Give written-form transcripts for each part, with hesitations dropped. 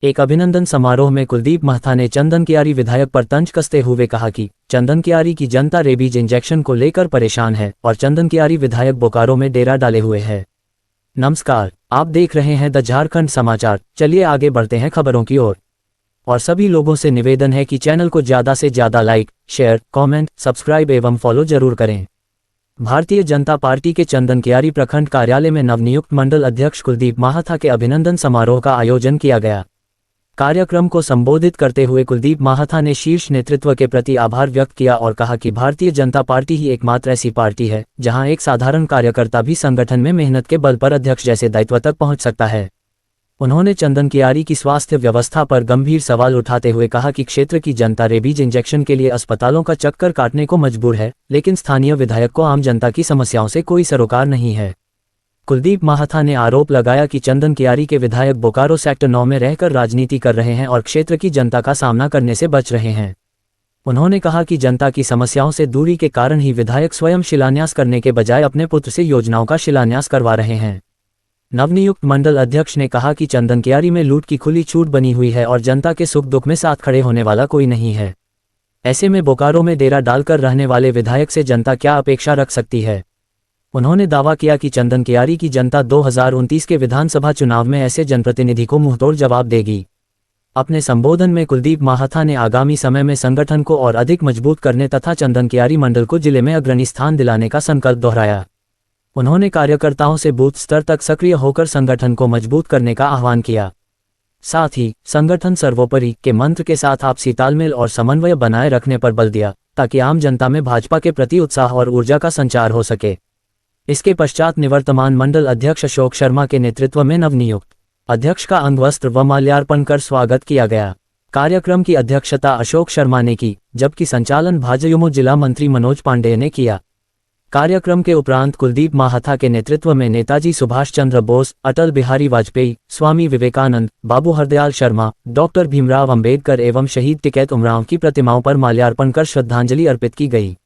एक अभिनंदन समारोह में कुलदीप महथा ने चंदन कियारी विधायक पर तंज कसते हुए कहा कि चंदन कियारी की जनता रेबीज इंजेक्शन को लेकर परेशान है और चंदन कियारी विधायक बोकारो में डेरा डाले हुए है। नमस्कार, आप देख रहे हैं द झारखंड समाचार। चलिए आगे बढ़ते हैं खबरों की ओर। और सभी लोगों से निवेदन है कि चैनल को ज़्यादा से ज़्यादा लाइक, शेयर, कमेंट, सब्सक्राइब एवं फॉलो जरूर करें। भारतीय जनता पार्टी के चंदन कियारी प्रखंड कार्यालय में नवनियुक्त मंडल अध्यक्ष कुलदीप महथा के अभिनंदन समारोह का आयोजन किया गया। कार्यक्रम को संबोधित करते हुए कुलदीप महथा ने शीर्ष नेतृत्व के प्रति आभार व्यक्त किया और कहा कि भारतीय जनता पार्टी ही एकमात्र ऐसी पार्टी है जहां एक साधारण कार्यकर्ता भी संगठन में मेहनत के बल पर अध्यक्ष जैसे दायित्व तक पहुंच सकता है। उन्होंने चंदन कियारी की स्वास्थ्य व्यवस्था पर गंभीर सवाल उठाते हुए कहा कि क्षेत्र की जनता रेबीज इंजेक्शन के लिए अस्पतालों का चक्कर काटने को मजबूर है, लेकिन स्थानीय विधायक को आम जनता की समस्याओं से कोई सरोकार नहीं है। कुलदीप महथा ने आरोप लगाया कि चंदन कियारी के विधायक बोकारो सेक्टर 9 में रहकर राजनीति कर रहे हैं और क्षेत्र की जनता का सामना करने से बच रहे हैं। उन्होंने कहा कि जनता की समस्याओं से दूरी के कारण ही विधायक स्वयं शिलान्यास करने के बजाय अपने पुत्र से योजनाओं का शिलान्यास करवा रहे हैं। नवनियुक्त मंडल अध्यक्ष ने कहा कि चंदन कियारी में लूट की खुली छूट बनी हुई है और जनता के सुख दुख में साथ खड़े होने वाला कोई नहीं है। ऐसे में बोकारो में डेरा डालकर रहने वाले विधायक से जनता क्या अपेक्षा रख सकती है। उन्होंने दावा किया कि चंदन कियारी की जनता 2029 के विधानसभा चुनाव में ऐसे जनप्रतिनिधि को मुंहतोड़ जवाब देगी। अपने संबोधन में कुलदीप महथा ने आगामी समय में संगठन को और अधिक मजबूत करने तथा चंदन कियारी मंडल को जिले में अग्रणी स्थान दिलाने का संकल्प दोहराया। उन्होंने कार्यकर्ताओं से बूथ स्तर तक सक्रिय होकर संगठन को मजबूत करने का आह्वान किया। साथ ही संगठन सर्वोपरि के मंत्र के साथ आपसी तालमेल और समन्वय बनाए रखने पर बल दिया ताकि आम जनता में भाजपा के प्रति उत्साह और ऊर्जा का संचार हो सके। इसके पश्चात निवर्तमान मंडल अध्यक्ष अशोक शर्मा के नेतृत्व में नवनियुक्त अध्यक्ष का अंगवस्त्र व माल्यार्पण कर स्वागत किया गया। कार्यक्रम की अध्यक्षता अशोक शर्मा ने की, जबकि संचालन भाजयुमो जिला मंत्री मनोज पांडेय ने किया। कार्यक्रम के उपरांत कुलदीप महथा के नेतृत्व में नेताजी सुभाष चंद्र बोस, अटल बिहारी वाजपेयी, स्वामी विवेकानंद, बाबू हरदयाल शर्मा, डॉक्टर भीमराव अंबेडकर एवं शहीद टिकैत उमराव की प्रतिमाओं पर माल्यार्पण कर श्रद्धांजलि अर्पित की गई।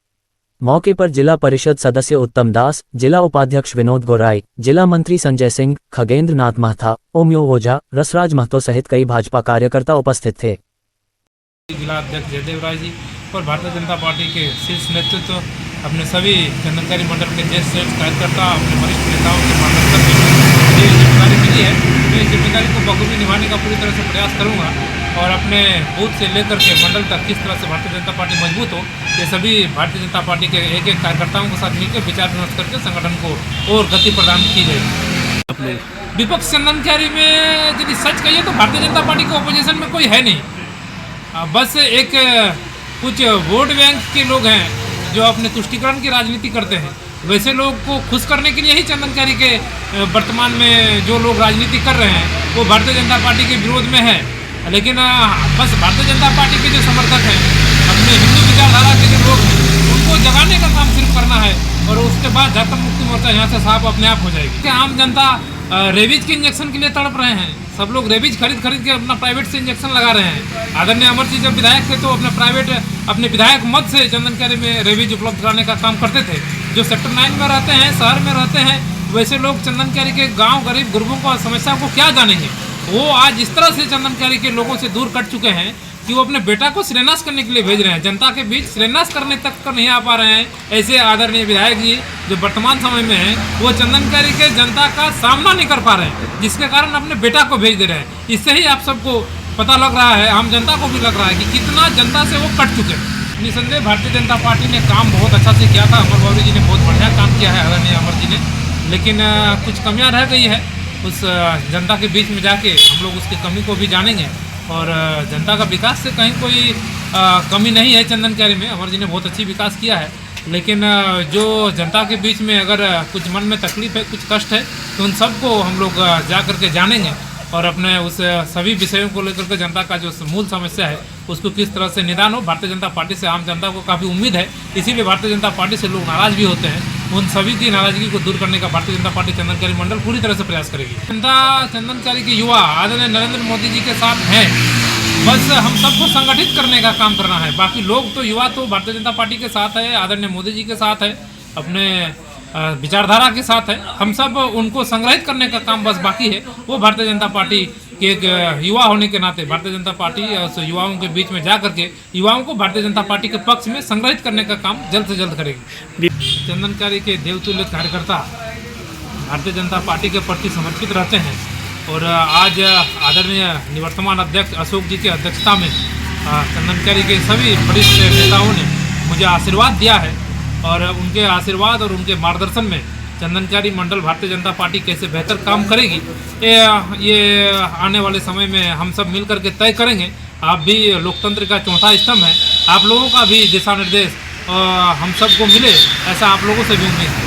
मौके पर जिला परिषद सदस्य उत्तम दास, जिला उपाध्यक्ष विनोद गोराई, जिला मंत्री संजय सिंह, खगेंद्र नाथ महथा, ओमियो ओझा, रसराज महतो सहित कई भाजपा कार्यकर्ता उपस्थित थे। जिला अध्यक्ष जयदेव राय जी और भारतीय जनता पार्टी के शीर्ष नेतृत्व अपने सभी चंदन कियारी मंडल के ज्येष्ठ कार्यकर्ता अपने वरिष्ठ नेताओं के मार्गदर्शन में ये जिम्मेदारी मिली है। मैं इस जिम्मेदारी को बखूबी निभाने का पूरी तरह से प्रयास करूंगा और अपने बूथ से लेकर के मंडल तक किस तरह से भारतीय जनता पार्टी मजबूत हो, ये सभी भारतीय जनता पार्टी के एक एक कार्यकर्ताओं के साथ मिलकर विचार विमर्श करके संगठन को और गति प्रदान की जाएगी। विपक्ष चंदन कियारी में यदि सच कहिए तो भारतीय जनता पार्टी के ओपोजिशन में कोई है नहीं। बस एक कुछ वोट बैंक के लोग हैं जो अपने तुष्टिकरण की राजनीति करते हैं। वैसे लोग को खुश करने के लिए ही चंदन कियारी के वर्तमान में जो लोग राजनीति कर रहे हैं वो भारतीय जनता पार्टी के विरोध में है। लेकिन बस भारतीय जनता पार्टी के जो समर्थक हैं, अपने हिंदू विचारधारा के जो लोग हैं, उनको जगाने का काम सिर्फ करना है और उसके बाद झारखंड मुक्ति मोर्चा यहाँ से साफ अपने आप हो जाएगी। आम जनता रेबीज के इंजेक्शन के लिए तड़प रहे हैं। सब लोग रेबीज खरीद के अपना प्राइवेट से इंजेक्शन लगा रहे हैं। आदरणीय अमर जी जब विधायक थे तो अपने विधायक मत से चंदन कियारी में रेबीज उपलब्ध कराने का काम करते थे। जो सेक्टर 9 में रहते हैं, शहर में रहते हैं, वैसे लोग चंदन कियारी के गाँव गरीब गुरबों को समस्या को क्या जानेंगे। वो आज इस तरह से चंदन कियारी के लोगों से दूर कट चुके हैं कि वो अपने बेटा को शिलान्यास करने के लिए भेज रहे हैं। जनता के बीच शिलान्यास करने तक का नहीं आ पा रहे हैं। ऐसे आदरणीय विधायक जी जो वर्तमान समय में हैं, वो चंदन कियारी के जनता का सामना नहीं कर पा रहे हैं, जिसके कारण अपने बेटा को भेज दे रहे हैं। इससे ही आप सबको पता लग रहा है, आम जनता को भी लग रहा है कि कितना जनता से वो कट चुके हैं। निसंदेह भारतीय जनता पार्टी ने काम बहुत अच्छा से किया था। अमर बाबू जी ने बहुत बढ़िया काम किया है, आदरणीय अमर जी ने, लेकिन कुछ कमियाँ रह गई है। उस जनता के बीच में जाके हम लोग उसकी कमी को भी जानेंगे और जनता का विकास से कहीं कोई कमी नहीं है चंदन कियारी में। अमर जी ने बहुत अच्छी विकास किया है, लेकिन जो जनता के बीच में अगर कुछ मन में तकलीफ है, कुछ कष्ट है, तो उन सबको हम लोग जा कर के जानेंगे और अपने उस सभी विषयों को लेकर के जनता का जो मूल समस्या है उसको किस तरह से निदान हो। भारतीय जनता पार्टी से आम जनता को काफ़ी उम्मीद है, इसीलिए भारतीय जनता पार्टी से लोग नाराज़ भी होते हैं। उन सभी की नाराजगी को दूर करने का भारतीय जनता पार्टी चंदन कियारी मंडल पूरी तरह से प्रयास करेगी। जनता चंदन कियारी के युवा आदरणीय नरेंद्र मोदी जी के साथ हैं। बस हम सबको संगठित करने का काम करना है। बाकी लोग तो युवा तो भारतीय जनता पार्टी के साथ है, आदरणीय मोदी जी के साथ है, अपने विचारधारा के साथ है। हम सब उनको संग्रहित करने का काम बस बाकी है, वो भारतीय जनता पार्टी कि एक युवा होने के नाते भारतीय जनता पार्टी उस युवाओं के बीच में जा करके युवाओं को भारतीय जनता पार्टी के पक्ष में संग्रहित करने का काम जल्द से जल्द करेगी। चंदनकारी के देवतुल्य कार्यकर्ता भारतीय जनता पार्टी के प्रति समर्पित रहते हैं और आज आदरणीय निवर्तमान अध्यक्ष अशोक जी की अध्यक्षता में चंदनकारी के सभी वरिष्ठ नेताओं ने मुझे आशीर्वाद दिया है और उनके आशीर्वाद और उनके मार्गदर्शन में चंदनकारी मंडल भारतीय जनता पार्टी कैसे बेहतर काम करेगी ये आने वाले समय में हम सब मिल करके तय करेंगे। आप भी लोकतंत्र का चौथा स्तंभ है, आप लोगों का भी दिशा निर्देश हम सबको मिले, ऐसा आप लोगों से भी उम्मीद है।